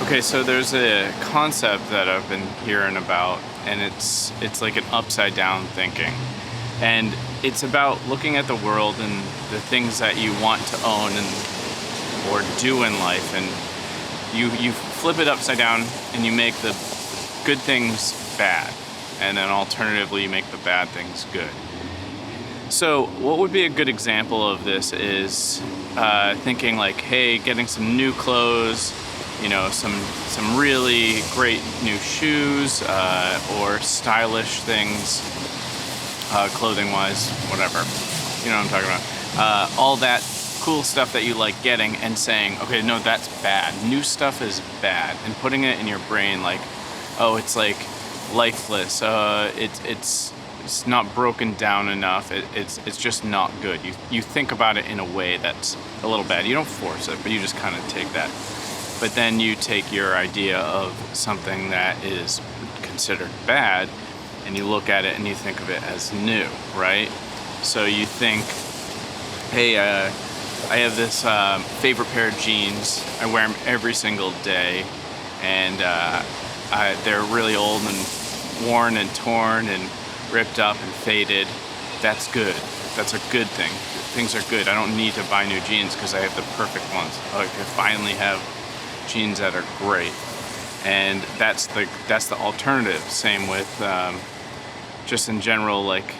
Okay, so there's a concept that I've been hearing about, and it's like an upside down thinking. And it's about looking at the world and the things that you want to own and or do in life, and you flip it upside down and you make the good things bad, and then alternatively you make the bad things good. So what would be a good example of this is thinking like, hey, getting some new clothes, some really great new shoes, or stylish things, clothing-wise, whatever. You know what I'm talking about. All that cool stuff that you like getting and saying, okay, no, that's bad. New stuff is bad. And putting it in your brain like, oh, it's like lifeless. It's not broken down enough. It's just not good. You think about it in a way that's a little bad. You don't force it, but you just kind of take that. But then you take your idea of something that is considered bad and you look at it and you think of it as new, right? So you think, hey, I have this favorite pair of jeans. I wear them every single day, and they're really old and worn and torn and ripped up and faded. That's good. That's a good thing. Things are good. I don't need to buy new jeans because I have the perfect ones. I finally have jeans that are great, and that's the alternative. Same with just in general, like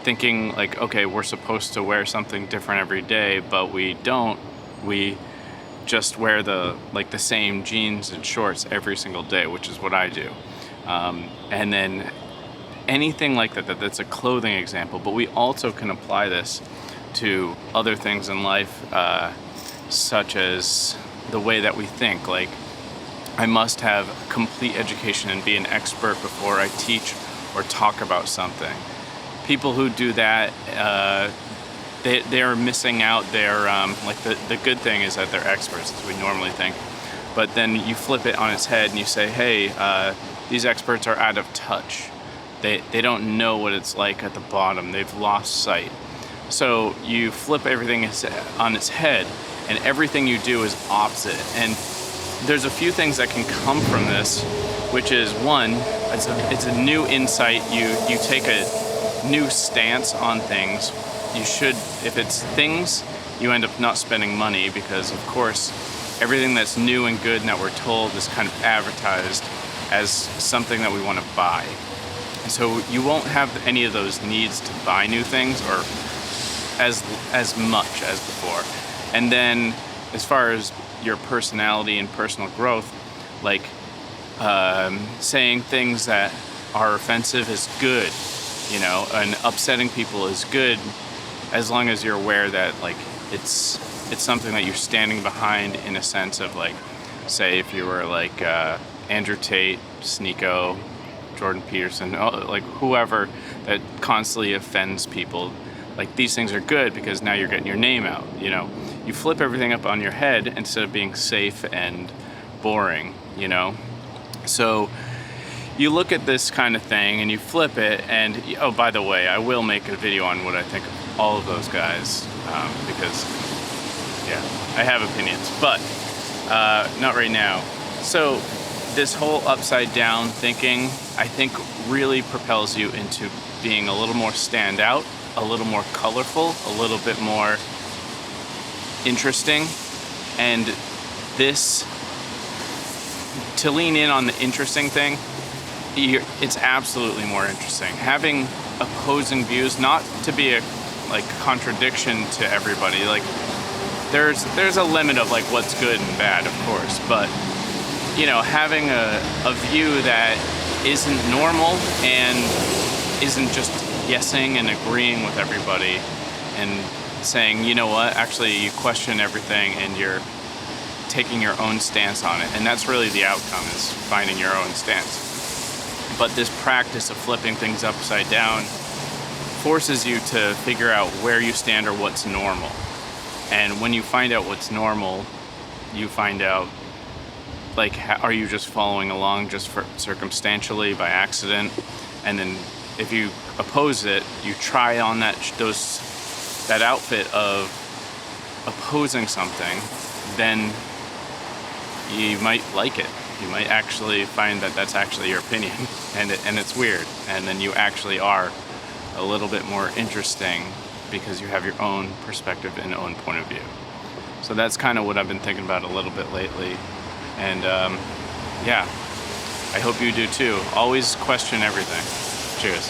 thinking like, okay, we're supposed to wear something different every day, but we don't. We just wear the same jeans and shorts every single day, which is what I do. And then anything like that's a clothing example, but we also can apply this to other things in life, such as the way that we think. Like, I must have complete education and be an expert before I teach or talk about something. People who do that, they're missing out. They're the good thing is that they're experts, as we normally think. But then you flip it on its head and you say, hey, these experts are out of touch. They don't know what it's like at the bottom. They've lost sight. So you flip everything on its head, and everything you do is opposite. And there's a few things that can come from this, which is one, it's a new insight. You take a new stance on things. You should, if it's things, you end up not spending money because, of course, everything that's new and good and that we're told is kind of advertised as something that we want to buy. So you won't have any of those needs to buy new things or as much as before. And then as far as your personality and personal growth, like saying things that are offensive is good, and upsetting people is good, as long as you're aware that like it's something that you're standing behind, in a sense of like, say if you were like Andrew Tate, Sneeko, Jordan Peterson, like whoever that constantly offends people, like these things are good because now you're getting your name out. You flip everything up on your head instead of being safe and boring. So you look at this kind of thing and you flip it, and oh, by the way, I will make a video on what I think of all of those guys, because I have opinions, but not right now. So this whole upside down thinking, I think, really propels you into being a little more standout, a little more colorful, a little bit more interesting. And this, to lean in on the interesting thing, it's absolutely more interesting. Having opposing views, not to be a contradiction to everybody. Like there's a limit of like what's good and bad, of course, but having a view that isn't normal and isn't just yesing and agreeing with everybody and saying, you know what, actually you question everything and you're taking your own stance on it. And that's really the outcome, is finding your own stance. But this practice of flipping things upside down forces you to figure out where you stand or what's normal. And when you find out what's normal, you find out, like, are you just following along just for circumstantially by accident? And then if you oppose it, you try on that outfit of opposing something, then you might like it. You might actually find that that's actually your opinion, and it's weird. And then you actually are a little bit more interesting because you have your own perspective and own point of view. So that's kind of what I've been thinking about a little bit lately. And yeah, I hope you do too. Always question everything. Cheers.